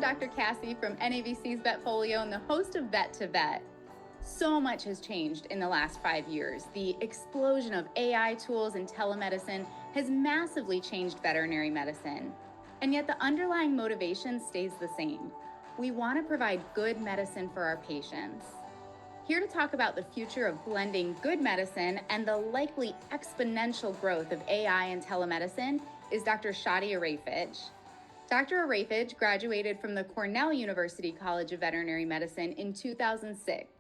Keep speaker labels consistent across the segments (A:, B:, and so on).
A: Dr. Cassie from NAVC's VetFolio and the host of Vet2Vet. So much has changed in the last 5 years. The explosion of AI tools and telemedicine has massively changed veterinary medicine. And yet the underlying motivation stays the same. We want to provide good medicine for our patients. Here to talk about the future of blending good medicine and the likely exponential growth of AI and telemedicine is Dr. Shadi Arefij. Dr. Arefij graduated from the Cornell University College of Veterinary Medicine in 2006.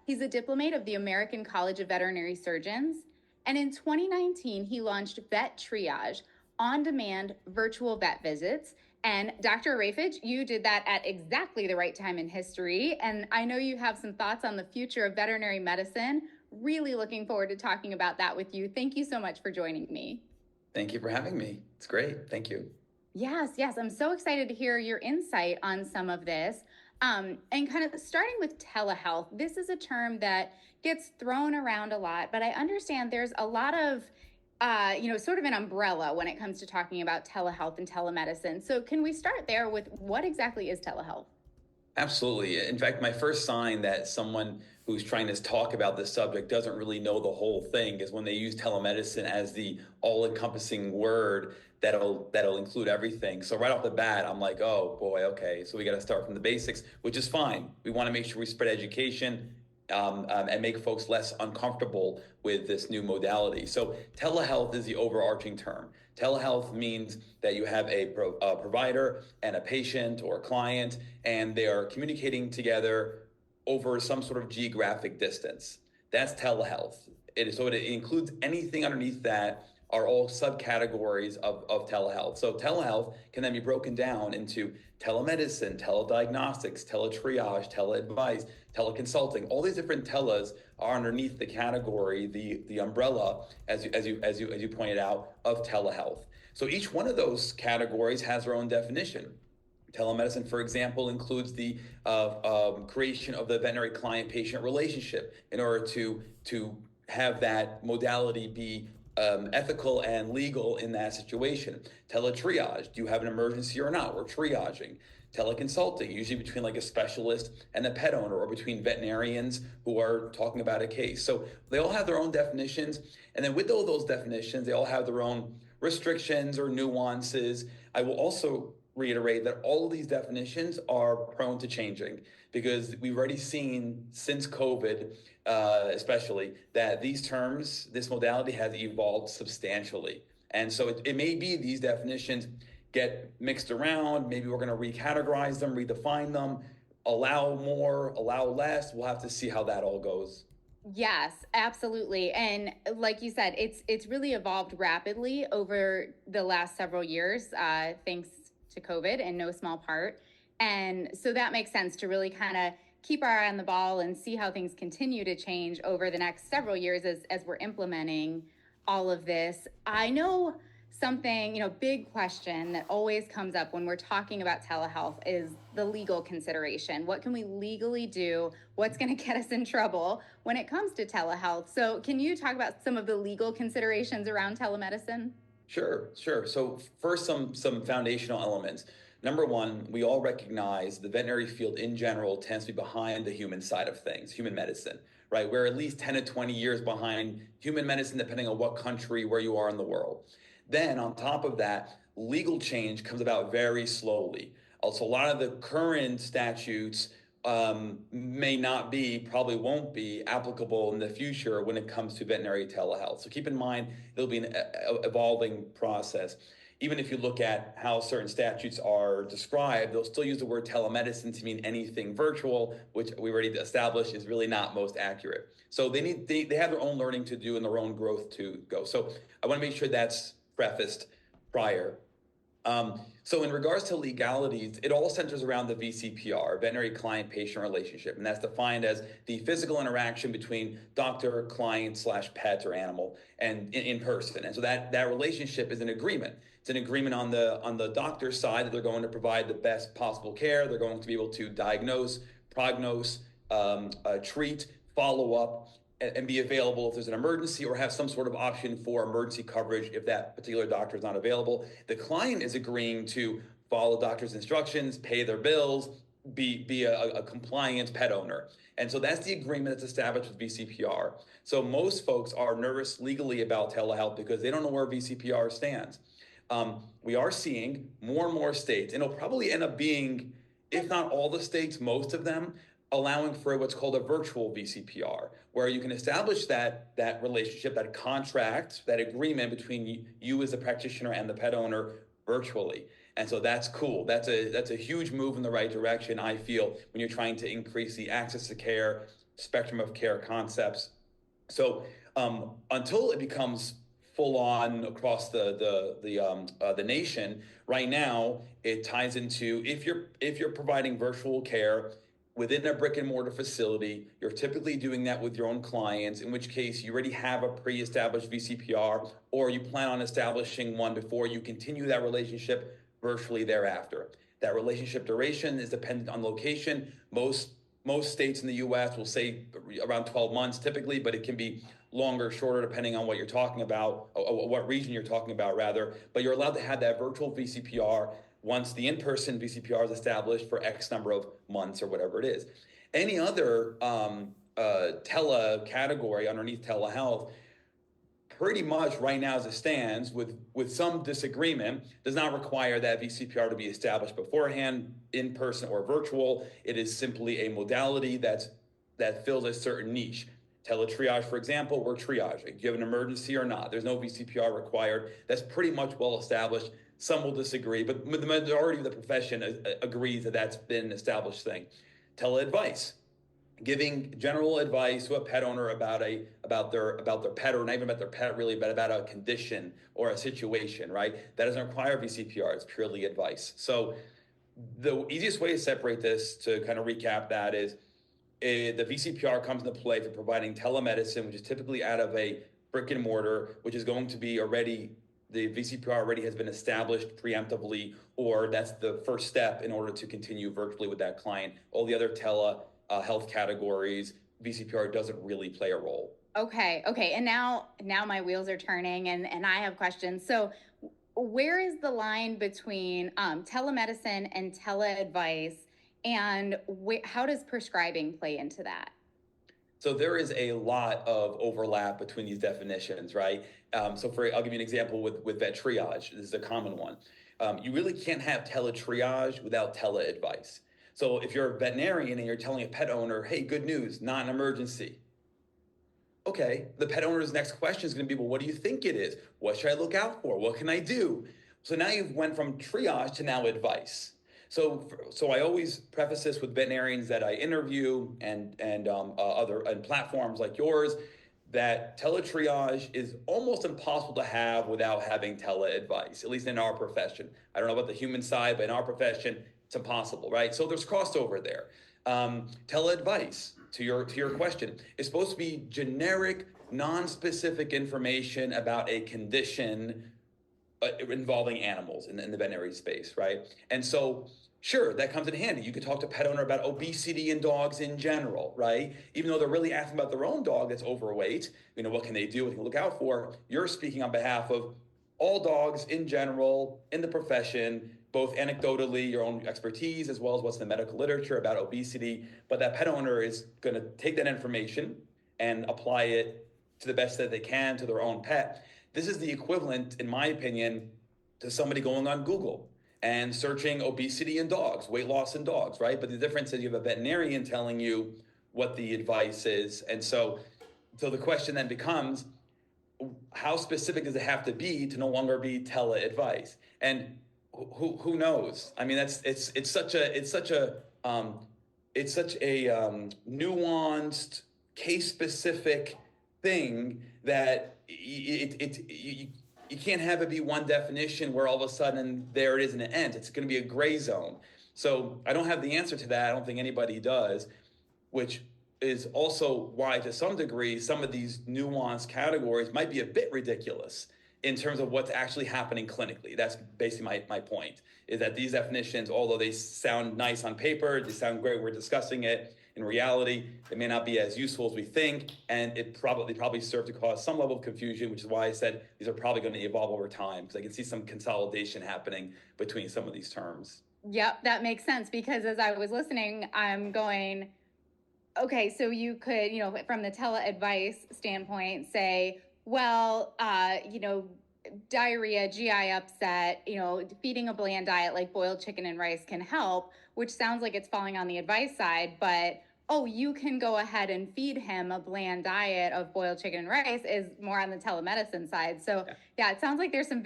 A: He's a diplomate of the American College of Veterinary Surgeons, and in 2019, he launched Vet Triage, on-demand virtual vet visits. And Dr. Arefij, you did that at exactly the right time in history, and I know you have some thoughts on the future of veterinary medicine. Really looking forward to talking about that with you. Thank you so much for joining me.
B: Thank you for having me. It's great. Thank you.
A: Yes. I'm so excited to hear your insight on some of this. And kind of starting with telehealth, this is a term that gets thrown around a lot, but I understand there's a lot of, sort of an umbrella when it comes to talking about telehealth and telemedicine. So can we start there with what exactly is telehealth?
B: Absolutely. In fact, my first sign that someone who's trying to talk about this subject doesn't really know the whole thing is when they use telemedicine as the all-encompassing word that'll include everything. So right off the bat, I'm like, oh boy, okay. So we got to start from the basics, which is fine. We want to make sure we spread education and make folks less uncomfortable with this new modality. So telehealth is the overarching term. Telehealth means that you have a provider and a patient or a client, and they are communicating together over some sort of geographic distance. That's telehealth. So it includes anything underneath that are all subcategories of telehealth. So telehealth can then be broken down into telemedicine, telediagnostics, teletriage, teleadvice, teleconsulting. All these different teles are underneath the category, the umbrella, as you pointed out, of telehealth. So each one of those categories has their own definition. Telemedicine, for example, includes the creation of the veterinary client-patient relationship in order to have that modality be ethical and legal in that situation. Teletriage, do you have an emergency or not? We're triaging. Teleconsulting, usually between like a specialist and a pet owner or between veterinarians who are talking about a case. So they all have their own definitions. And then with all those definitions, they all have their own restrictions or nuances. I will also reiterate that all of these definitions are prone to changing because we've already seen since COVID, especially, that these terms, this modality has evolved substantially. And so it may be these definitions get mixed around. Maybe we're going to recategorize them, redefine them, allow more, allow less. We'll have to see how that all goes.
A: Yes, absolutely. And like you said, it's really evolved rapidly over the last several years, thanks to COVID in no small part. And so that makes sense to really kind of keep our eye on the ball and see how things continue to change over the next several years as we're implementing all of this. I know something, big question that always comes up when we're talking about telehealth is the legal consideration. What can we legally do? What's going to get us in trouble when it comes to telehealth? So can you talk about some of the legal considerations around telemedicine?
B: Sure. So first, some foundational elements. Number one, we all recognize the veterinary field in general tends to be behind the human side of things, human medicine, right? We're at least 10 to 20 years behind human medicine, depending on what country, where you are in the world. Then on top of that, legal change comes about very slowly. Also, a lot of the current statutes may not be, probably won't be applicable in the future when it comes to veterinary telehealth. So keep in mind, it'll be an evolving process. Even if you look at how certain statutes are described, they'll still use the word telemedicine to mean anything virtual, which we already established is really not most accurate. So they have their own learning to do and their own growth to go. So I want to make sure that's prefaced prior. So in regards to legalities, it all centers around the VCPR, veterinary client-patient relationship, and that's defined as the physical interaction between doctor, client / pet or animal, and in person. And so that relationship is an agreement. It's an agreement on the doctor's side that they're going to provide the best possible care. They're going to be able to diagnose, prognose, treat, follow up, and be available if there's an emergency or have some sort of option for emergency coverage if that particular doctor is not available. The client is agreeing to follow doctor's instructions, pay their bills, be a compliant pet owner. And so that's the agreement that's established with VCPR. So most folks are nervous legally about telehealth because they don't know where VCPR stands. We are seeing more and more states, and it'll probably end up being, if not all the states, most of them, allowing for what's called a virtual VCPR, where you can establish that relationship, that contract, that agreement between you as a practitioner and the pet owner virtually. And so that's cool. That's a huge move in the right direction, I feel, when you're trying to increase the access to care, spectrum of care concepts. So until it becomes full on across the nation, right now it ties into if you're providing virtual care within a brick and mortar facility, you're typically doing that with your own clients, in which case you already have a pre-established VCPR, or you plan on establishing one before you continue that relationship virtually thereafter. That relationship duration is dependent on location. Most states in the US will say around 12 months typically, but it can be longer, shorter, depending on what you're talking about, or what region you're talking about rather. But you're allowed to have that virtual VCPR once the in-person VCPR is established for X number of months or whatever it is. Any other tele category underneath telehealth, pretty much right now as it stands, with some disagreement, does not require that VCPR to be established beforehand, in person or virtual. It is simply a modality that fills a certain niche. Teletriage, for example, we're triaging. Do you have an emergency or not? There's no VCPR required. That's pretty much well established. Some will disagree, but the majority of the profession agrees that that's been an established thing. Teleadvice, giving general advice to a pet owner about their pet, or not even about their pet really, but about a condition or a situation, right? That doesn't require VCPR, it's purely advice. So the easiest way to separate this, to kind of recap that, is the VCPR comes into play for providing telemedicine, which is typically out of a brick and mortar, which is going to be already, the VCPR already has been established preemptively, or that's the first step in order to continue virtually with that client. All the other telehealth categories, VCPR doesn't really play a role.
A: Okay. And now my wheels are turning, and I have questions. So where is the line between telemedicine and teleadvice, and how does prescribing play into that?
B: So there is a lot of overlap between these definitions, right? I'll give you an example with vet triage. This is a common one. You really can't have teletriage without teleadvice. So if you're a veterinarian and you're telling a pet owner, hey, good news, not an emergency. Okay, the pet owner's next question is going to be, well, what do you think it is? What should I look out for? What can I do? So now you've went from triage to now advice. So I always preface this with veterinarians that I interview and other platforms like yours, that teletriage is almost impossible to have without having teleadvice, at least in our profession. I don't know about the human side, but in our profession, it's impossible, right? So there's crossover there. Teleadvice, to your question, is supposed to be generic, non-specific information about a condition involving animals in the veterinary space, right? And so, sure, that comes in handy. You could talk to a pet owner about obesity in dogs in general, right? Even though they're really asking about their own dog that's overweight, what can they do, what can they look out for? You're speaking on behalf of all dogs in general, in the profession, both anecdotally, your own expertise, as well as what's in the medical literature about obesity. But that pet owner is going to take that information and apply it to the best that they can to their own pet. This is the equivalent, in my opinion, to somebody going on Google and searching obesity in dogs, weight loss in dogs, right? But the difference is you have a veterinarian telling you what the advice is. And so the question then becomes, how specific does it have to be to no longer be tele-advice? And who knows? I mean, it's such a nuanced, case-specific thing that you can't have it be one definition where all of a sudden there it is and it ends. It's going to be a gray zone. So I don't have the answer to that. I don't think anybody does, which is also why, to some degree, some of these nuanced categories might be a bit ridiculous in terms of what's actually happening clinically. That's basically my point, is that these definitions, although they sound nice on paper, they sound great, we're discussing it, in reality, it may not be as useful as we think, and it probably serve to cause some level of confusion, which is why I said these are probably going to evolve over time, because I can see some consolidation happening between some of these terms.
A: Yep, that makes sense, because as I was listening, I'm going, okay, so you could, from the tele-advice standpoint, say, well, diarrhea, GI upset, feeding a bland diet like boiled chicken and rice can help, which sounds like it's falling on the advice side, but oh, you can go ahead and feed him a bland diet of boiled chicken and rice is more on the telemedicine side. So yeah, it sounds like there's some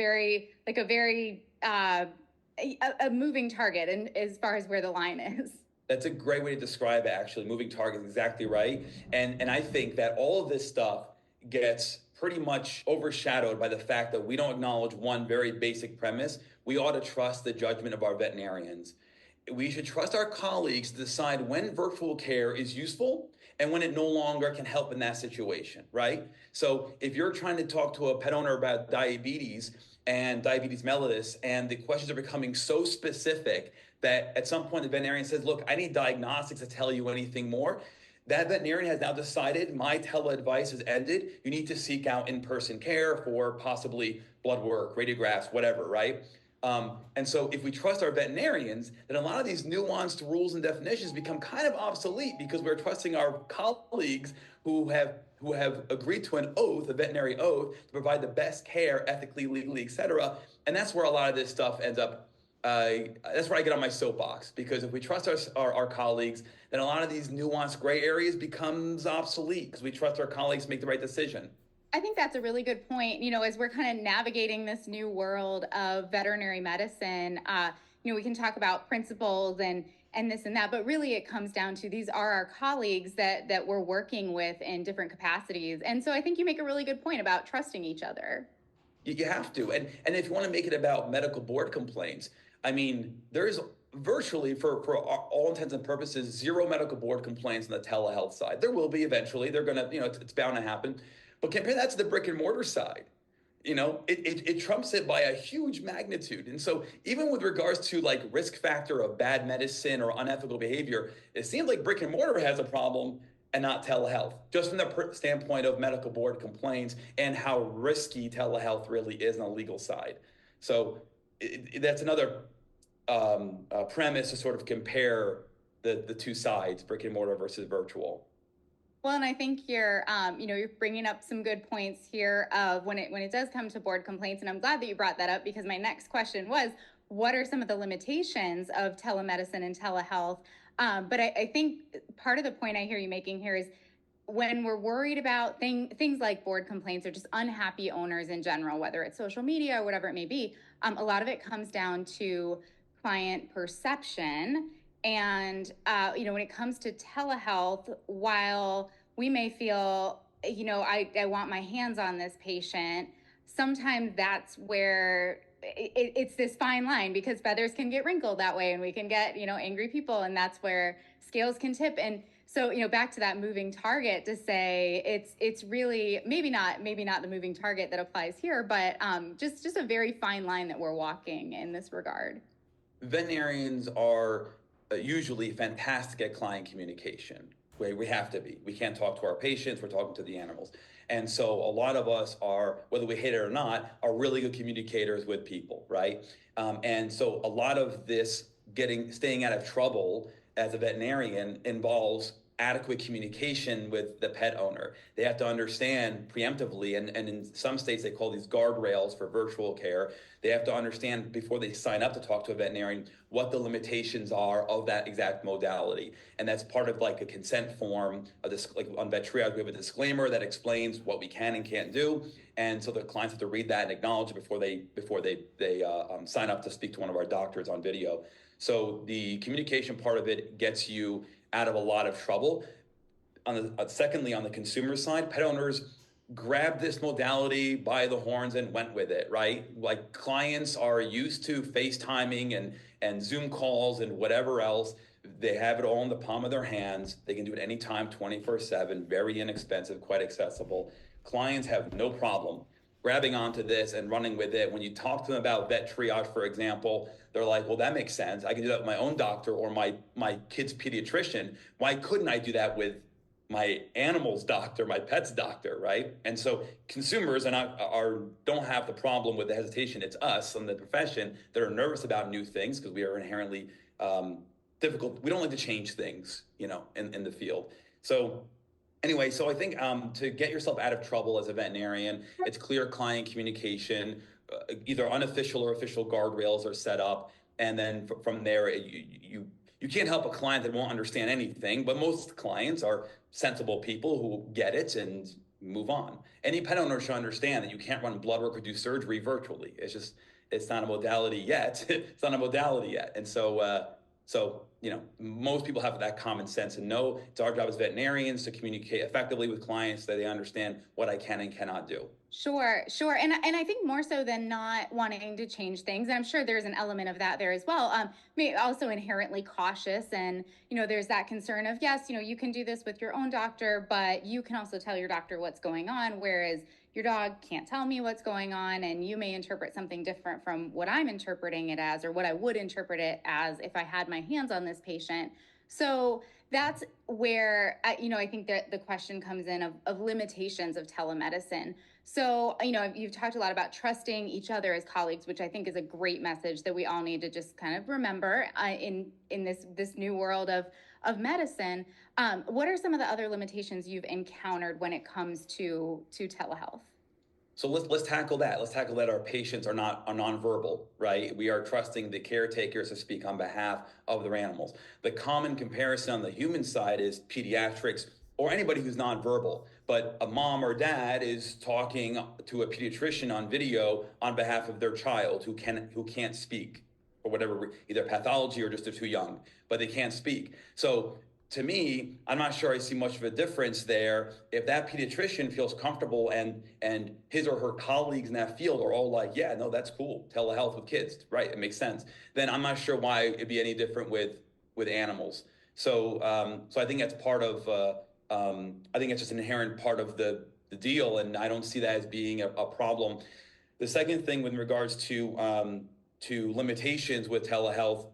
A: a moving target and as far as where the line is.
B: That's a great way to describe it, actually. Moving target is exactly right. And I think that all of this stuff gets pretty much overshadowed by the fact that we don't acknowledge one very basic premise. We ought to trust the judgment of our veterinarians. We should trust our colleagues to decide when virtual care is useful and when it no longer can help in that situation, right? So if you're trying to talk to a pet owner about diabetes and diabetes mellitus, and the questions are becoming so specific that at some point the veterinarian says, look, I need diagnostics to tell you anything more. That veterinarian has now decided my tele-advice has ended. You need to seek out in-person care for possibly blood work, radiographs, whatever, right? And so if we trust our veterinarians, then a lot of these nuanced rules and definitions become kind of obsolete because we're trusting our colleagues who have agreed to an oath, a veterinary oath, to provide the best care ethically, legally, et cetera. And that's where a lot of this stuff ends up. That's where I get on my soapbox, because if we trust our colleagues, then a lot of these nuanced gray areas becomes obsolete because we trust our colleagues to make the right decision.
A: I think that's a really good point. As we're kind of navigating this new world of veterinary medicine, we can talk about principles and this and that, but really it comes down to these are our colleagues that we're working with in different capacities. And so I think you make a really good point about trusting each other.
B: You have to. And if you want to make it about medical board complaints, I mean, there's virtually, for all intents and purposes, zero medical board complaints on the telehealth side. There will be eventually. They're going to, it's bound to happen. But compare that to the brick and mortar side. It trumps it by a huge magnitude. And so even with regards to like risk factor of bad medicine or unethical behavior, it seems like brick and mortar has a problem and not telehealth, just from the standpoint of medical board complaints and how risky telehealth really is on the legal side. So that's another premise to sort of compare the two sides, brick and mortar versus virtual.
A: Well, and I think you're bringing up some good points here of when it does come to board complaints, and I'm glad that you brought that up, because my next question was, what are some of the limitations of telemedicine and telehealth? But I think part of the point I hear you making here is when we're worried about things like board complaints or just unhappy owners in general, whether it's social media or whatever it may be, a lot of it comes down to client perception. And, when it comes to telehealth, while we may feel, I want my hands on this patient, sometimes that's where it's this fine line, because feathers can get wrinkled that way and we can get, angry people, and that's where scales can tip. And so, back to that moving target, to say it's really maybe not the moving target that applies here, but just a very fine line that we're walking in this regard.
B: Veterinarians are usually fantastic at client communication. We have to be. We can't talk to our patients, we're talking to the animals. And so a lot of us are, whether we hate it or not, are really good communicators with people, right? And so a lot of this staying out of trouble as a veterinarian involves adequate communication with the pet owner. They have to understand preemptively, and in some states they call these guardrails for virtual care. They have to understand before they sign up to talk to a veterinarian what the limitations are of that exact modality. And that's part of like a consent form of this, like on Vet Triage, we have a disclaimer that explains what we can and can't do. And so the clients have to read that and acknowledge it before they sign up to speak to one of our doctors on video. So the communication part of it gets you out of a lot of trouble. Secondly, on the consumer side, pet owners grabbed this modality by the horns and went with it, right? Like clients are used to FaceTiming and Zoom calls and whatever else. They have it all in the palm of their hands. They can do it anytime, 24/7, very inexpensive, quite accessible. Clients have no problem grabbing onto this and running with it. When you talk to them about vet triage, for example, they're like, well, that makes sense. I can do that with my own doctor or my kid's pediatrician. Why couldn't I do that with my animal's doctor, my pet's doctor, right? And so consumers don't have the problem with the hesitation. It's us in the profession that are nervous about new things because we are inherently difficult. We don't like to change things, in the field. So anyway, so I think to get yourself out of trouble as a veterinarian, it's clear client communication, either unofficial or official guardrails are set up. And then from there, you can't help a client that won't understand anything, but most clients are sensible people who get it and move on. Any pet owner should understand that you can't run blood work or do surgery virtually. It's not a modality yet. It's not a modality yet. And so, most people have that common sense and know it's our job as veterinarians to communicate effectively with clients so that they understand what I can and cannot do.
A: Sure. And I think more so than not wanting to change things, and I'm sure there's an element of that there as well, also inherently cautious. And, there's that concern of, yes, you can do this with your own doctor, but you can also tell your doctor what's going on, whereas your dog can't tell me what's going on, and you may interpret something different from what I'm interpreting it as, or what I would interpret it as if I had my hands on this patient. So that's where, I think that the question comes in of limitations of telemedicine. So, you've talked a lot about trusting each other as colleagues, which I think is a great message that we all need to just kind of remember in this new world of medicine. What are some of the other limitations you've encountered when it comes to telehealth?
B: So let's tackle that. Let's tackle that our patients are nonverbal, right? We are trusting the caretakers to speak on behalf of their animals. The common comparison on the human side is pediatrics or anybody who's nonverbal, but a mom or dad is talking to a pediatrician on video on behalf of their child who can't speak for whatever, either pathology or just they're too young, but they can't speak. So to me, I'm not sure I see much of a difference there. If that pediatrician feels comfortable and his or her colleagues in that field are all like, yeah, no, that's cool, telehealth with kids, right? It makes sense. Then I'm not sure why it'd be any different with animals. So I think that's part of. I think it's just an inherent part of the deal, and I don't see that as being a problem. The second thing with regards to limitations with telehealth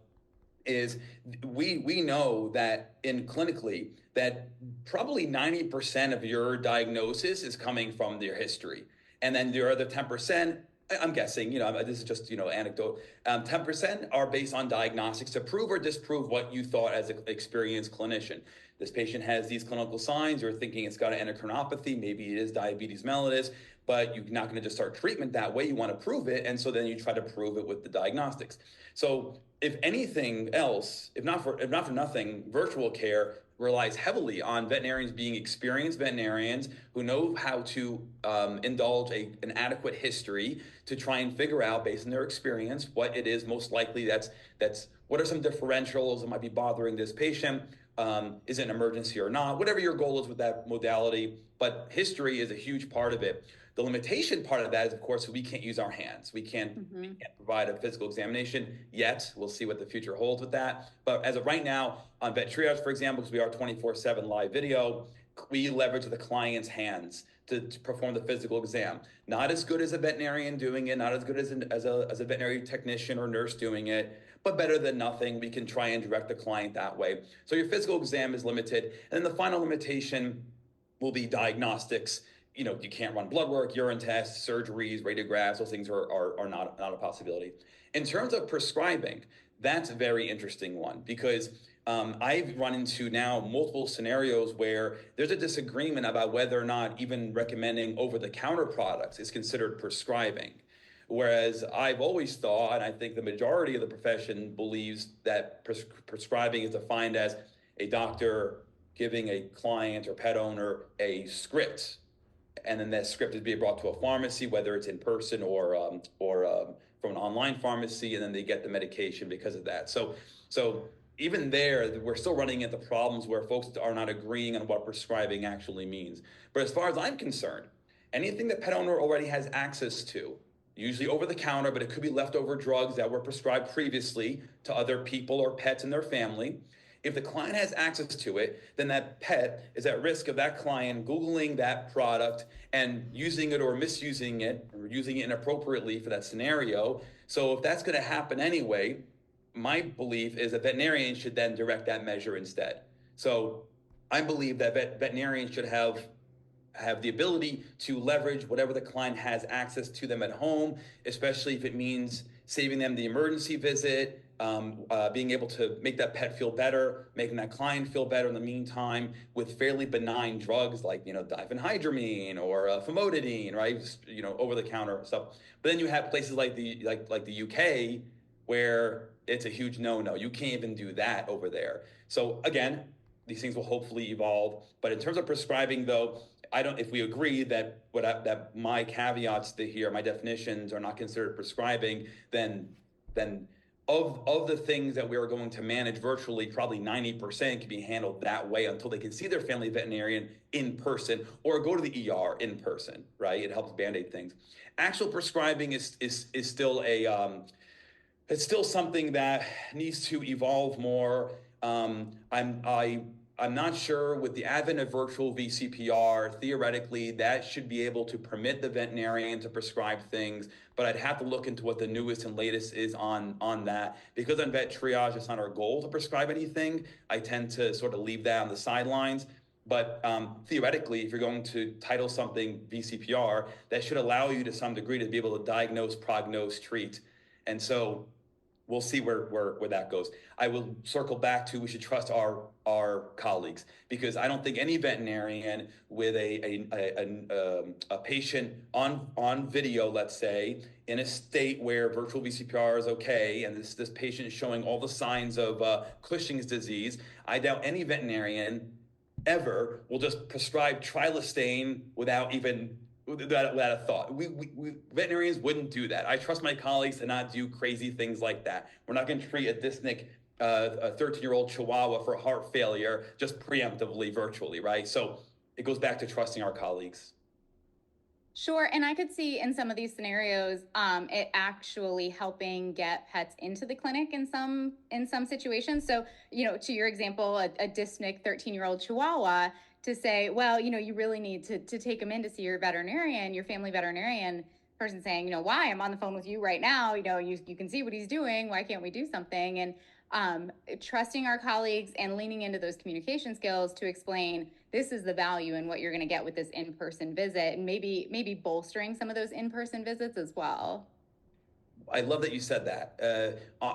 B: is we know that clinically that probably 90% of your diagnosis is coming from your history. And then there are the 10%, I'm guessing, this is just, anecdote. 10% are based on diagnostics to prove or disprove what you thought as an experienced clinician. This patient has these clinical signs, you're thinking it's got an endocrinopathy, maybe it is diabetes mellitus, but you're not going to just start treatment that way. You want to prove it. And so then you try to prove it with the diagnostics. So if anything else, if not for nothing, virtual care relies heavily on veterinarians being experienced veterinarians who know how to indulge an adequate history to try and figure out, based on their experience, what it is most likely that's what are some differentials that might be bothering this patient. Is it an emergency or not? Whatever your goal is with that modality, but history is a huge part of it. The limitation part of that is, of course, we can't use our hands. We can't provide a physical examination yet. We'll see what the future holds with that. But as of right now, on Vet Triage, for example, because we are 24/7 live video, we leverage the client's hands to perform the physical exam. Not as good as a veterinarian doing it, not as good as a veterinary technician or nurse doing it, but better than nothing. We can try and direct the client that way. So your physical exam is limited. And then the final limitation will be diagnostics. You can't run blood work, urine tests, surgeries, radiographs. Those things are not a possibility. In terms of prescribing, that's a very interesting one because I've run into now multiple scenarios where there's a disagreement about whether or not even recommending over-the-counter products is considered prescribing. Whereas I've always thought, and I think the majority of the profession believes that prescribing is defined as a doctor giving a client or pet owner a script, and then that script is being brought to a pharmacy, whether it's in person or from an online pharmacy, and then they get the medication because of that. So even there, we're still running into problems where folks are not agreeing on what prescribing actually means. But as far as I'm concerned, anything that pet owner already has access to, usually over the counter, but it could be leftover drugs that were prescribed previously to other people or pets in their family. If the client has access to it, then that pet is at risk of that client Googling that product and using it or misusing it, or using it inappropriately for that scenario. So if that's going to happen anyway, my belief is that veterinarians should then direct that measure instead. So I believe that veterinarians should have the ability to leverage whatever the client has access to them at home, especially if it means saving them the emergency visit, being able to make that pet feel better, making that client feel better in the meantime with fairly benign drugs like, diphenhydramine or famotidine, right? Over the counter stuff. But then you have places like the UK where it's a huge no-no. You can't even do that over there. So again, these things will hopefully evolve. But in terms of prescribing, though, if we agree that that my caveats to here, my definitions are not considered prescribing, then of the things that we are going to manage virtually, probably 90% can be handled that way until they can see their family veterinarian in person or go to the ER in person, right? It helps band-aid things. Actual prescribing is still it's still something that needs to evolve more. I'm not sure with the advent of virtual VCPR, theoretically, that should be able to permit the veterinarian to prescribe things, but I'd have to look into what the newest and latest is on that. Because on vet triage, it's not our goal to prescribe anything. I tend to sort of leave that on the sidelines. But theoretically, if you're going to title something VCPR, that should allow you to some degree to be able to diagnose, prognose, treat. And so we'll see where that goes. I will circle back to we should trust our colleagues, because I don't think any veterinarian with a patient on video, let's say, in a state where virtual VCPR is okay, and this patient is showing all the signs of Cushing's disease, I doubt any veterinarian ever will just prescribe trilostane without a thought. We veterinarians wouldn't do that. I trust my colleagues to not do crazy things like that. We're not going to treat a dyspneic a 13-year-old Chihuahua for heart failure just preemptively virtually, right? So it goes back to trusting our colleagues.
A: Sure, and I could see in some of these scenarios, it actually helping get pets into the clinic in some situations. So, to your example, a dyspneic 13-year-old Chihuahua, to say, well, you really need to take them in to see your veterinarian, your family veterinarian. Person saying, why? I'm on the phone with you right now. You can see what he's doing. Why can't we do something? And trusting our colleagues and leaning into those communication skills to explain this is the value and what you're going to get with this in-person visit, and maybe bolstering some of those in-person visits as well.
B: I love that you said that.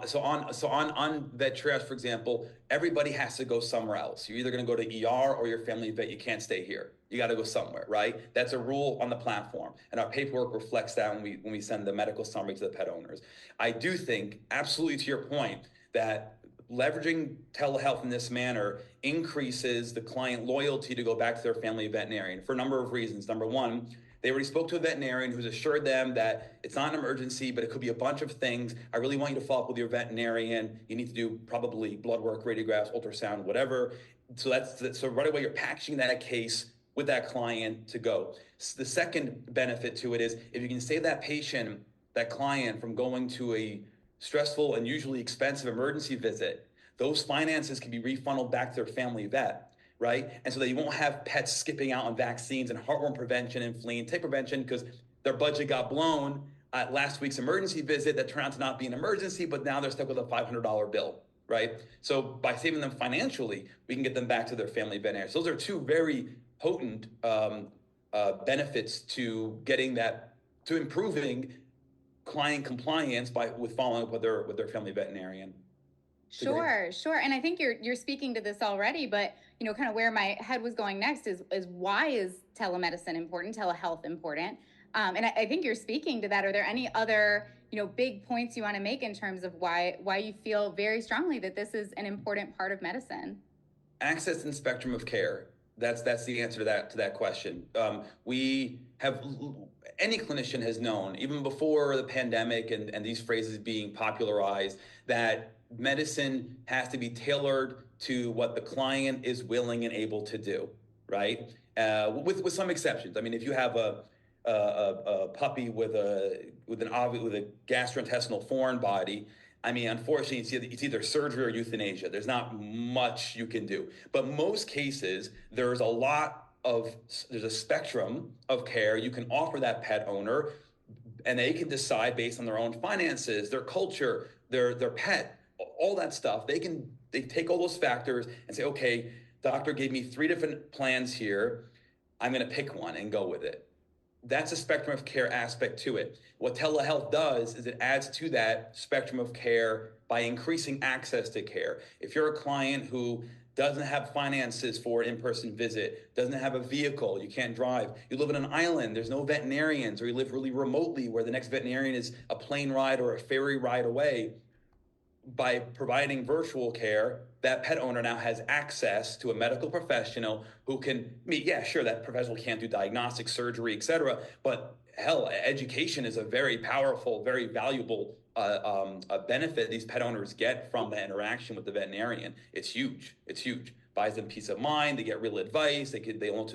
B: So on vet triage, for example, everybody has to go somewhere else. You're either going to go to ER or your family vet. You can't stay here. You got to go somewhere, right? That's a rule on the platform, and our paperwork reflects that when we send the medical summary to the pet owners. I do think, absolutely to your point, that leveraging telehealth in this manner increases the client loyalty to go back to their family veterinarian for a number of reasons. Number one, they already spoke to a veterinarian who's assured them that it's not an emergency, but it could be a bunch of things. I really want you to follow up with your veterinarian. You need to do probably blood work, radiographs, ultrasound, whatever. So right away you're packaging that case with that client to go. The second benefit to it is if you can save that patient, that client, from going to a stressful and usually expensive emergency visit, those finances can be refunded back to their family vet. Right? And so that you won't have pets skipping out on vaccines and heartworm prevention and flea and tick prevention because their budget got blown at last week's emergency visit that turned out to not be an emergency, but now they're stuck with a $500 bill, right? So by saving them financially, we can get them back to their family veterinarian. So those are two very potent benefits to getting that, to improving client compliance with following up with their family veterinarian.
A: Sure. And I think you're speaking to this already, but kind of where my head was going next is why is telemedicine important, telehealth important? And I think you're speaking to that. Are there any other big points you want to make in terms of why you feel very strongly that this is an important part of medicine?
B: Access and spectrum of care. That's the answer to that question. We have, any clinician has known, even before the pandemic and these phrases being popularized, that medicine has to be tailored to what the client is willing and able to do, right? With some exceptions. I mean, if you have a puppy with a gastrointestinal foreign body, I mean, unfortunately, it's either surgery or euthanasia. There's not much you can do. But most cases, there's a spectrum of care you can offer that pet owner and they can decide based on their own finances, their culture, their pet, all that stuff. They take all those factors and say, okay, doctor gave me 3 different plans here. I'm going to pick one and go with it. That's a spectrum of care aspect to it. What telehealth does is it adds to that spectrum of care by increasing access to care. If you're a client who doesn't have finances for an in-person visit, doesn't have a vehicle, you can't drive, you live in an island, there's no veterinarians, or you live really remotely where the next veterinarian is a plane ride or a ferry ride away, by providing virtual care, that pet owner now has access to a medical professional who can meet, yeah, sure, that professional can't do diagnostic surgery, et cetera, but hell, education is a very powerful, very valuable a benefit these pet owners get from the interaction with the veterinarian. It's huge. It's huge. Buys them peace of mind. They get real advice. They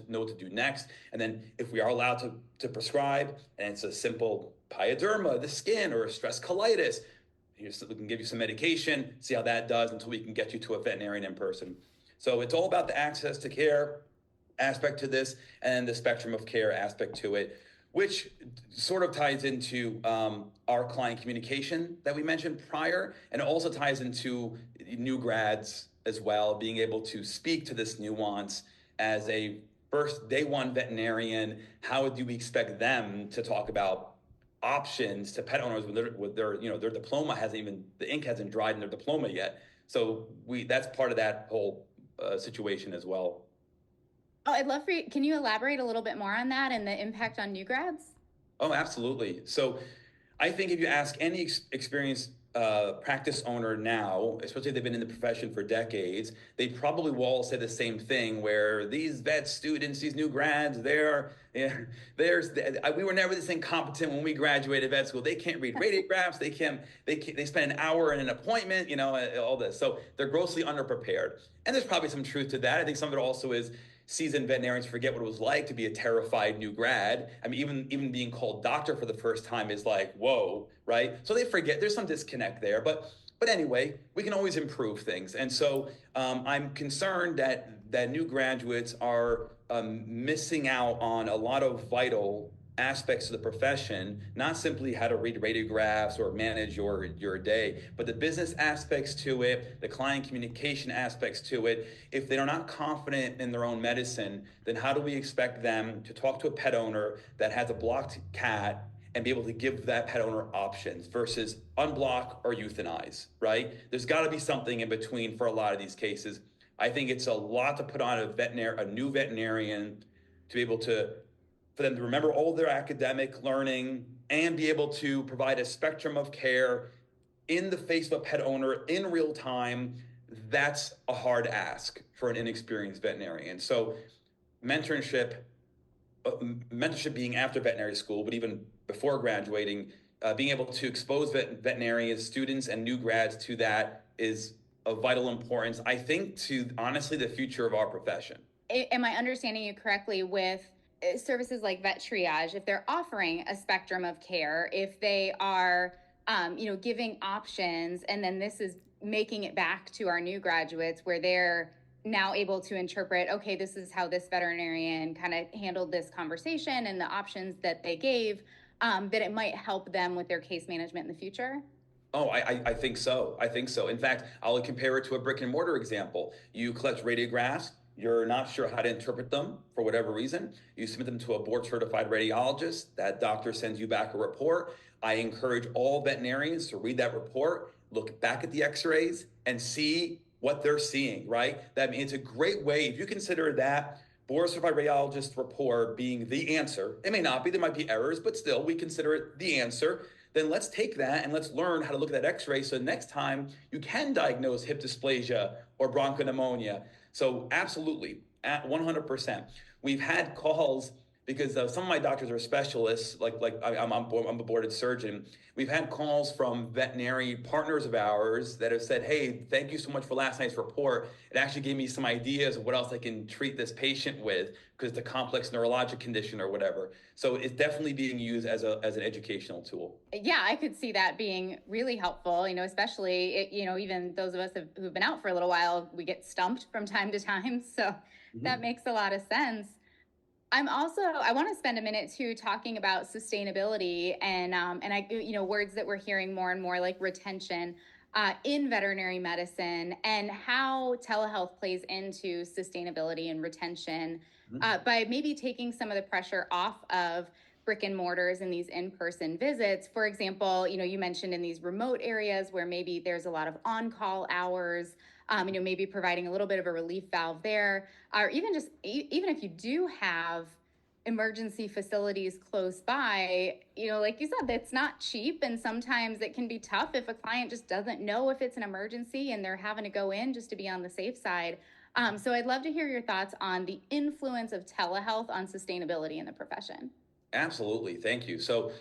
B: know what to do next. And then if we are allowed to prescribe, and it's a simple pyoderma, the skin, or a stress colitis, we can give you some medication, see how that does until we can get you to a veterinarian in person. So it's all about the access to care aspect to this and the spectrum of care aspect to it, which sort of ties into our client communication that we mentioned prior, and also ties into new grads as well, being able to speak to this nuance as a first day one veterinarian. How do we expect them to talk about options to pet owners with their diploma the ink hasn't dried in their diploma yet? So that's part of that whole situation as well.
A: Oh, I'd love for you. Can you elaborate a little bit more on that and the impact on new grads?
B: Oh, absolutely. So I think if you ask any experienced practice owner now, especially if they've been in the profession for decades, they probably will all say the same thing, where these vet students, these new grads, we were never this incompetent when we graduated vet school. They can't read radiographs. They spend an hour in an appointment, all this. So they're grossly underprepared. And there's probably some truth to that. I think some of it also is seasoned veterinarians forget what it was like to be a terrified new grad. I mean, even being called doctor for the first time is like, whoa, right? So they forget. There's some disconnect there. But anyway, we can always improve things. And so I'm concerned that new graduates are missing out on a lot of vital aspects of the profession, not simply how to read radiographs or manage your day, but the business aspects to it, the client communication aspects to it. If they're not confident in their own medicine, then how do we expect them to talk to a pet owner that has a blocked cat and be able to give that pet owner options versus unblock or euthanize, right? There's got to be something in between for a lot of these cases. I think it's a lot to put on a new veterinarian to be able for them to remember all their academic learning and be able to provide a spectrum of care in the face of a pet owner in real time. That's a hard ask for an inexperienced veterinarian. So mentorship being after veterinary school, but even before graduating, being able to expose veterinarians, students, and new grads to that is of vital importance, I think, to honestly the future of our profession.
A: Am I understanding you correctly with services like vet triage? If they're offering a spectrum of care, if they are giving options, and then this is making it back to our new graduates where they're now able to interpret, okay, this is how this veterinarian kind of handled this conversation and the options that they gave, that it might help them with their case management in the future?
B: Oh, I think so. I think so. In fact, I'll compare it to a brick and mortar example. You collect radiographs. You're not sure how to interpret them for whatever reason. You submit them to a board certified radiologist. That doctor sends you back a report. I encourage all veterinarians to read that report, look back at the x-rays, and see what they're seeing, right? That means it's a great way, if you consider that board certified radiologist report being the answer. It may not be, there might be errors, but still we consider it the answer. Then let's take that and let's learn how to look at that x-ray so next time you can diagnose hip dysplasia or bronchopneumonia. So absolutely, at 100%. We've had calls because some of my doctors are specialists, I'm a boarded surgeon. We've had calls from veterinary partners of ours that have said, hey, thank you so much for last night's report. It actually gave me some ideas of what else I can treat this patient with because it's a complex neurologic condition or whatever. So it's definitely being used as an educational tool.
A: Yeah, I could see that being really helpful, especially, even those of us who've been out for a little while, we get stumped from time to time. So that makes a lot of sense. I want to spend a minute too talking about sustainability and words that we're hearing more and more like retention in veterinary medicine and how telehealth plays into sustainability and retention by maybe taking some of the pressure off of brick and mortars and these in-person visits. For example, you mentioned in these remote areas where maybe there's a lot of on-call hours, maybe providing a little bit of a relief valve there, or even just even if you do have emergency facilities close by, like you said, that's not cheap, and sometimes it can be tough if a client just doesn't know if it's an emergency and they're having to go in just to be on the safe side. So I'd love to hear your thoughts on the influence of telehealth on sustainability in the profession.
B: Absolutely. Thank you. So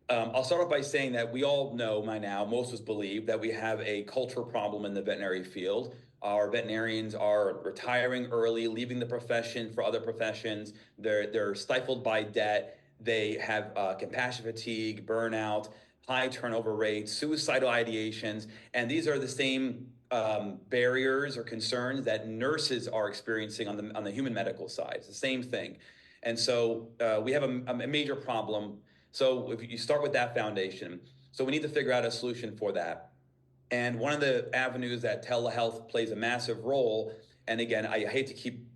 B: I'll start off by saying that we all know by now, most of us believe that we have a culture problem in the veterinary field. Our veterinarians are retiring early, leaving the profession for other professions. They're stifled by debt. They have compassion fatigue, burnout, high turnover rates, suicidal ideations, and these are the same barriers or concerns that nurses are experiencing on the human medical side. It's the same thing. And so we have a major problem. So if you start with that foundation, so we need to figure out a solution for that. And one of the avenues that telehealth plays a massive role, and again, I hate to keep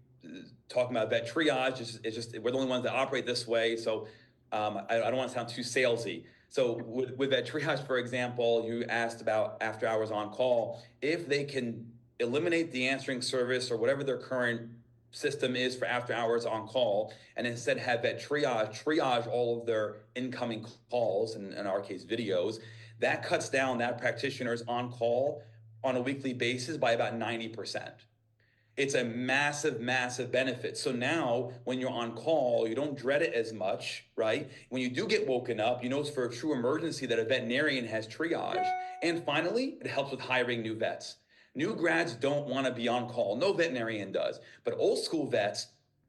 B: talking about vet triage, it's just we're the only ones that operate this way. So I don't want to sound too salesy. So with vet triage, for example, you asked about after hours on call. If they can eliminate the answering service or whatever their current system is for after hours on call, and instead have vet triage all of their incoming calls, and in our case videos, that cuts down that practitioner's on call on a weekly basis by about 90%. It's a massive, massive benefit. So now when you're on call, you don't dread it as much, right? When you do get woken up, you know it's for a true emergency that a veterinarian has triage. And finally, it helps with hiring new vets. New grads don't want to be on call. No veterinarian does. But old school vets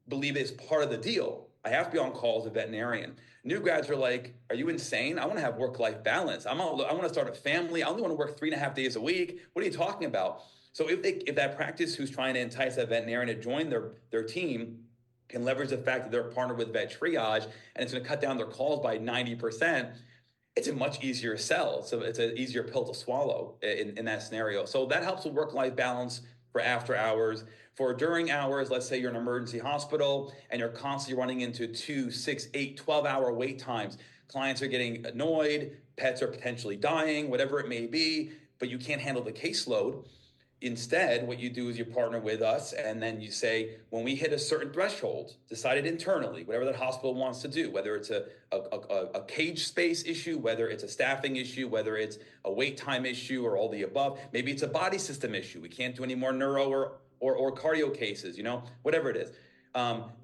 B: believe it's part of the deal. I have to be on call as a veterinarian. New grads are like, are you insane? I want to have work-life balance. I want to start a family. I only want to work 3.5 days a week. What are you talking about? So if that practice who's trying to entice that veterinarian to join their team can leverage the fact that they're partnered with vet triage and it's going to cut down their calls by 90%, it's a much easier sell. So it's an easier pill to swallow in that scenario. So that helps with work-life balance for after hours. For during hours, let's say you're in an emergency hospital and you're constantly running into 2, 6, 8, 12-hour wait times. Clients are getting annoyed, pets are potentially dying, whatever it may be, but you can't handle the caseload. Instead, what you do is you partner with us, and then you say, when we hit a certain threshold, decided internally, whatever that hospital wants to do, whether it's a cage space issue, whether it's a staffing issue, whether it's a wait time issue, or all the above, maybe it's a body system issue. We can't do any more neuro or cardio cases, whatever it is.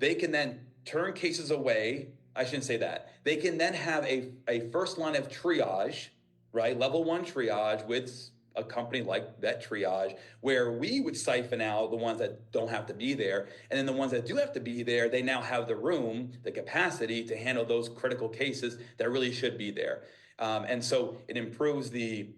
B: They can then turn cases away. I shouldn't say that. They can then have a first line of triage, right? Level 1 triage with a company like Vet Triage, where we would siphon out the ones that don't have to be there. And then the ones that do have to be there, they now have the room, the capacity to handle those critical cases that really should be there. And so it improves the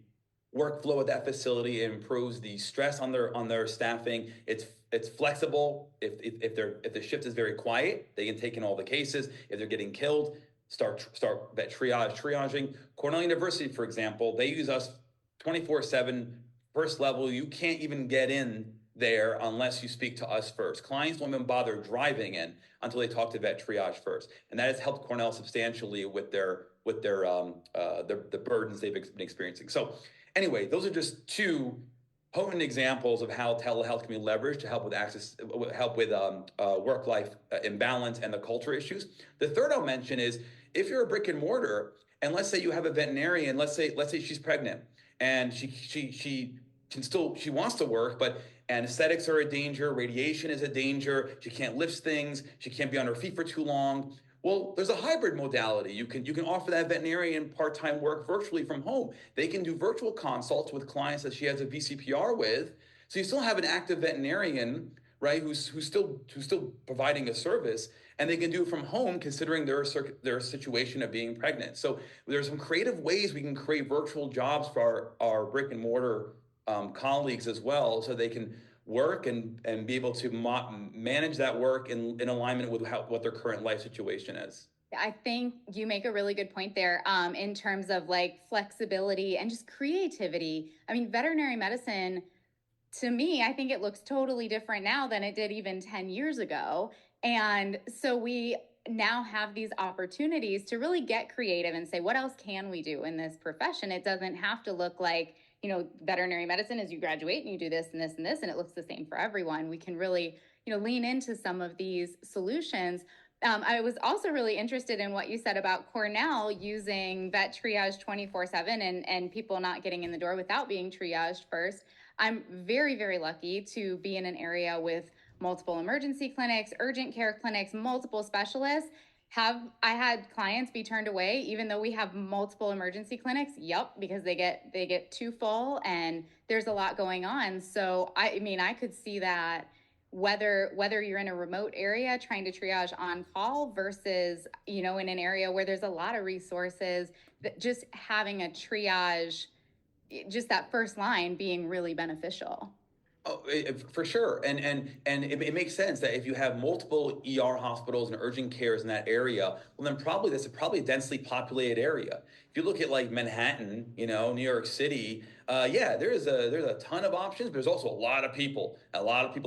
B: workflow at that facility. It improves the stress on their staffing. It's flexible. If the shift is very quiet, they can take in all the cases. If they're getting killed, start Vet triaging. Cornell University, for example, they use us 24/7, first level. You can't even get in there unless you speak to us first. Clients don't even bother driving in until they talk to vet triage first, and that has helped Cornell substantially with the burdens they've been experiencing. So, anyway, those are just two potent examples of how telehealth can be leveraged to help with work-life imbalance and the culture issues. The third I'll mention is if you're a brick and mortar, and let's say you have a veterinarian, let's say she's pregnant, and she wants to work, but anesthetics are a danger, radiation is a danger, she can't lift things, she can't be on her feet for too long. Well, there's a hybrid modality. You can offer that veterinarian part-time work virtually from home. They can do virtual consults with clients that she has a VCPR with. So you still have an active veterinarian, right, who's still providing a service, and they can do it from home considering their situation of being pregnant. So there's some creative ways we can create virtual jobs for our brick and mortar colleagues as well, so they can work and be able to manage that work in alignment with what their current life situation is.
A: I think you make a really good point there, in terms of like flexibility and just creativity. I mean, veterinary medicine, to me, I think it looks totally different now than it did even 10 years ago. And so we now have these opportunities to really get creative and say, what else can we do in this profession? It doesn't have to look like, veterinary medicine is you graduate and you do this and this and this, and it looks the same for everyone. We can really, lean into some of these solutions. I was also really interested in what you said about Cornell using vet triage 24/7 and people not getting in the door without being triaged first. I'm very, very lucky to be in an area with multiple emergency clinics, urgent care clinics, multiple specialists. Have I had clients be turned away even though we have multiple emergency clinics? Yep, because they get too full and there's a lot going on. So I mean, I could see that whether you're in a remote area trying to triage on call versus, in an area where there's a lot of resources, that just having a triage, just that first line being really beneficial.
B: Oh, for sure, and it makes sense that if you have multiple ER hospitals and urgent cares in that area, well, then probably that's probably a densely populated area. If you look at like Manhattan, New York City, yeah, there's a ton of options, but there's also a lot of people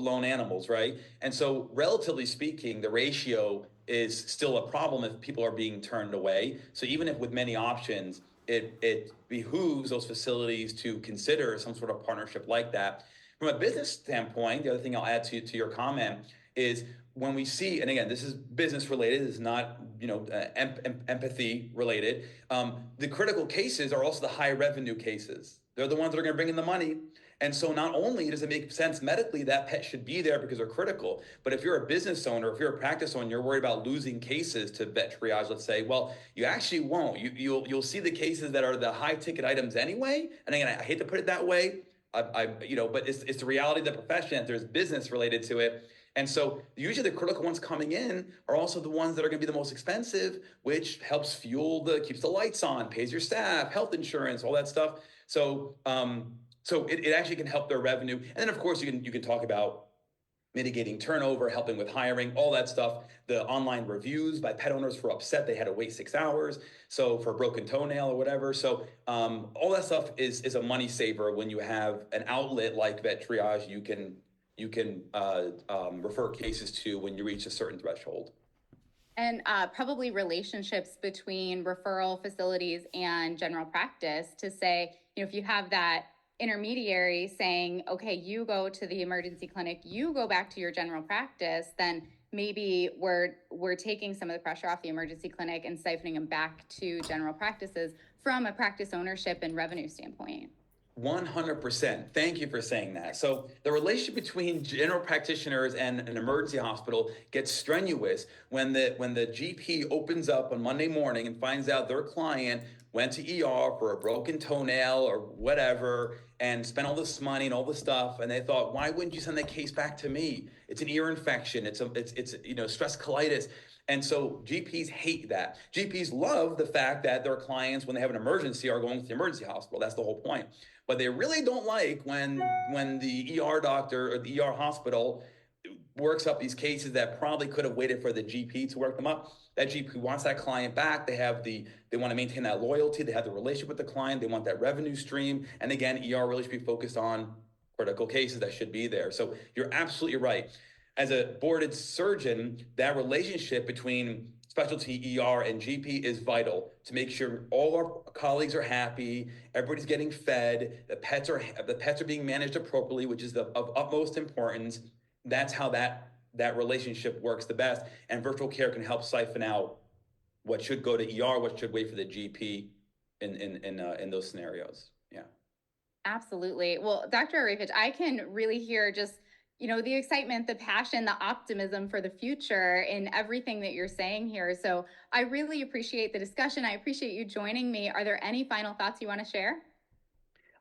B: own animals, right? And so, relatively speaking, the ratio is still a problem if people are being turned away. So even if with many options, it behooves those facilities to consider some sort of partnership like that. From a business standpoint, the other thing I'll add to your comment is when we see, and again, this is business related, it's not empathy related. The critical cases are also the high revenue cases. They're the ones that are going to bring in the money. And so not only does it make sense medically that pet should be there because they're critical, but if you're a business owner, if you're a practice owner, you're worried about losing cases to vet triage, let's say, well, you actually won't. You'll see the cases that are the high ticket items anyway. And again, I hate to put it that way. But it's the reality of the profession that there's business related to it. And so usually the critical ones coming in are also the ones that are going to be the most expensive, which helps keeps the lights on, pays your staff, health insurance, all that stuff. So it actually can help their revenue. And then of course you can talk about mitigating turnover, helping with hiring, all that stuff. The online reviews by pet owners who are upset they had to wait 6 hours, so for a broken toenail or whatever. So all that stuff is a money saver when you have an outlet like Vet Triage. You can refer cases to when you reach a certain threshold.
A: And probably relationships between referral facilities and general practice to say, if you have that intermediary saying, okay, you go to the emergency clinic, you go back to your general practice, then maybe we're taking some of the pressure off the emergency clinic and siphoning them back to general practices from a practice ownership and revenue standpoint.
B: 100%. Thank you for saying that. So the relationship between general practitioners and an emergency hospital gets strenuous when the GP opens up on Monday morning and finds out their client went to ER for a broken toenail or whatever and spent all this money and all this stuff, and they thought, why wouldn't you send that case back to me? It's an ear infection. It's stress colitis. And so GPs hate that. GPs love the fact that their clients, when they have an emergency, are going to the emergency hospital. That's the whole point. But they really don't like when the ER doctor or the ER hospital works up these cases that probably could have waited for the GP to work them up. That GP wants that client back. They want to maintain that loyalty. They have the relationship with the client. They want that revenue stream. And again, ER really should be focused on critical cases that should be there. So you're absolutely right. As a boarded surgeon, that relationship between specialty ER and GP is vital to make sure all our colleagues are happy, everybody's getting fed, the pets are being managed appropriately, which is of utmost importance. That's how that relationship works the best. And virtual care can help siphon out what should go to ER, what should wait for the GP in those scenarios. Yeah.
A: Absolutely. Well, Dr. Arefich, I can really hear just the excitement, the passion, the optimism for the future in everything that you're saying here. So I really appreciate the discussion. I appreciate you joining me. Are there any final thoughts you want to share?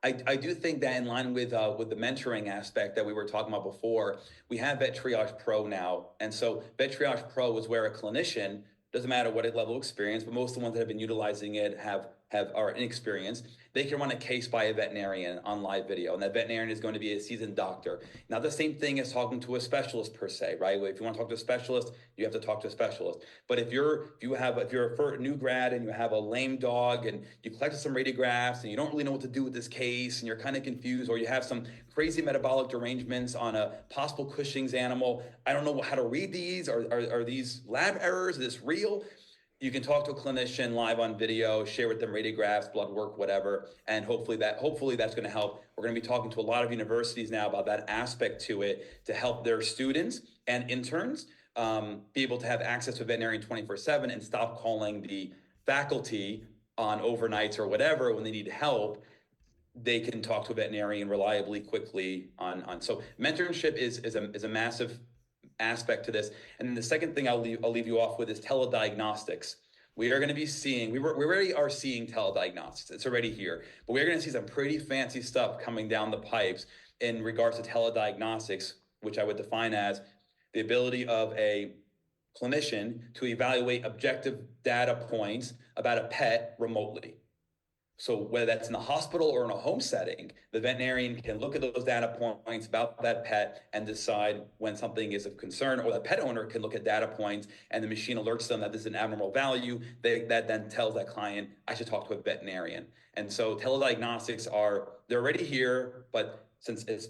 B: I do think that in line with the mentoring aspect that we were talking about before, we have Vet Triage Pro now. And so Vet Triage Pro is where a clinician, doesn't matter what level of experience, but most of the ones that have been utilizing it have are inexperienced, they can run a case by a veterinarian on live video, and that veterinarian is going to be a seasoned doctor. Not the same thing as talking to a specialist per se, right? If you want to talk to a specialist, you have to talk to a specialist. But if you're a new grad and you have a lame dog and you collected some radiographs and you don't really know what to do with this case and you're kind of confused, or you have some crazy metabolic derangements on a possible Cushing's animal, I don't know how to read these. Are these lab errors? Is this real? You can talk to a clinician live on video, share with them radiographs, blood work, whatever, and hopefully that's going to help. We're going to be talking to a lot of universities now about that aspect to it, to help their students and interns be able to have access to a veterinarian 24/7 and stop calling the faculty on overnights or whatever when they need help. They can talk to a veterinarian reliably, quickly on. So mentorship is a massive aspect to this. And then the second thing I'll leave you off with is telediagnostics. We are going to be seeing, we already are seeing telediagnostics. It's already here, but we're going to see some pretty fancy stuff coming down the pipes in regards to telediagnostics, which I would define as the ability of a clinician to evaluate objective data points about a pet remotely. So whether that's in the hospital or in a home setting, the veterinarian can look at those data points about that pet and decide when something is of concern, or the pet owner can look at data points and the machine alerts them that this is an abnormal value. That then tells that client, I should talk to a veterinarian. And so telediagnostics they're already here, but since it's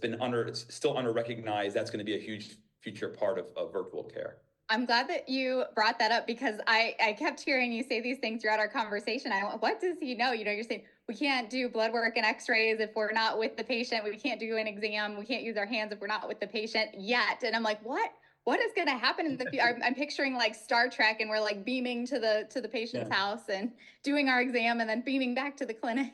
B: still under recognized, that's going to be a huge future part of virtual care.
A: I'm glad that you brought that up, because I kept hearing you say these things throughout our conversation. I went, what does he know? You're saying we can't do blood work and x-rays if we're not with the patient. We can't do an exam. We can't use our hands if we're not with the patient yet. And I'm like, what is going to happen in the future? I'm picturing like Star Trek, and we're like beaming to the patient's house and doing our exam and then beaming back to the clinic.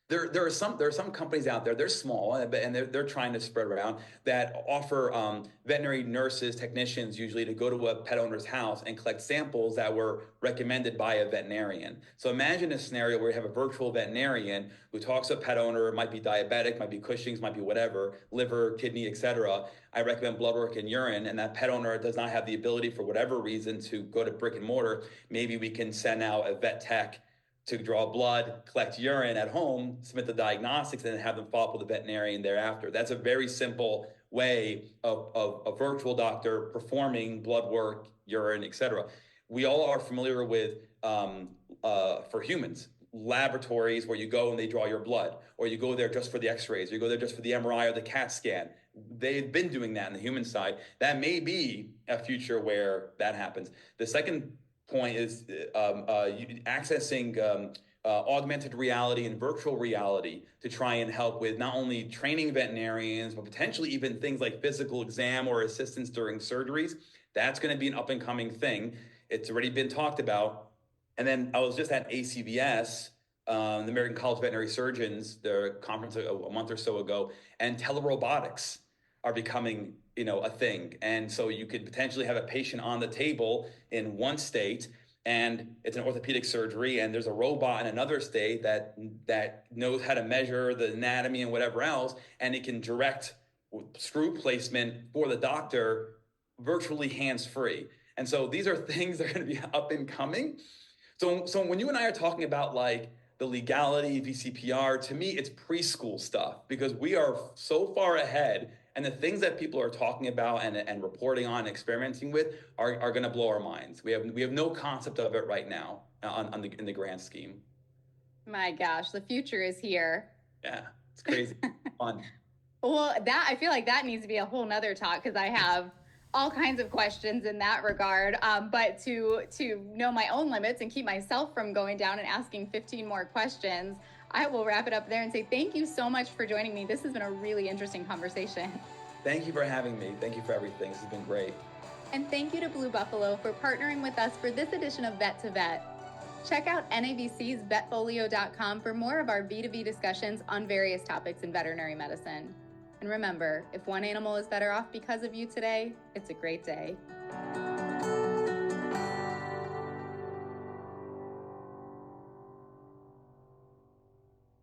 B: There are some companies out there, they're small and they're trying to spread around, that offer veterinary nurses, technicians usually, to go to a pet owner's house and collect samples that were recommended by a veterinarian. So imagine a scenario where you have a virtual veterinarian who talks to a pet owner, might be diabetic, might be Cushing's, might be whatever, liver, kidney, etc. I recommend blood work and urine, and that pet owner does not have the ability for whatever reason to go to brick and mortar. Maybe we can send out a vet tech to draw blood, collect urine at home, submit the diagnostics, and then have them follow up with the veterinarian thereafter. That's a very simple way of a virtual doctor performing blood work, urine, etc. We all are familiar with, for humans, laboratories where you go and they draw your blood, or you go there just for the x-rays, or you go there just for the MRI or the CAT scan. They've been doing that on the human side. That may be a future where that happens. The second point is accessing augmented reality and virtual reality to try and help with not only training veterinarians, but potentially even things like physical exam or assistance during surgeries. That's going to be an up and coming thing. It's already been talked about. And then I was just at ACVS, the American College of Veterinary Surgeons, their conference a month or so ago, and telerobotics are becoming a thing. And so you could potentially have a patient on the table in one state, and it's an orthopedic surgery, and there's a robot in another state that knows how to measure the anatomy and whatever else, and it can direct screw placement for the doctor virtually hands-free. And so these are things that are going to be up and coming. So when you and I are talking about like the legality, VCPR, to me, it's preschool stuff, because we are so far ahead. And the things that people are talking about and reporting on and experimenting with are going to blow our minds. We have no concept of it right now in the grand scheme.
A: My gosh, the future is here.
B: Yeah, it's crazy. Fun.
A: Well, I feel like that needs to be a whole nother talk, because I have all kinds of questions in that regard. But to know my own limits and keep myself from going down and asking 15 more questions, I will wrap it up there and say thank you so much for joining me. This has been a really interesting conversation.
B: Thank you for having me. Thank you for everything. This has been great.
A: And thank you to Blue Buffalo for partnering with us for this edition of Vet2Vet. Check out NAVC's VetFolio.com for more of our B2B discussions on various topics in veterinary medicine. And remember, if one animal is better off because of you today, it's a great day.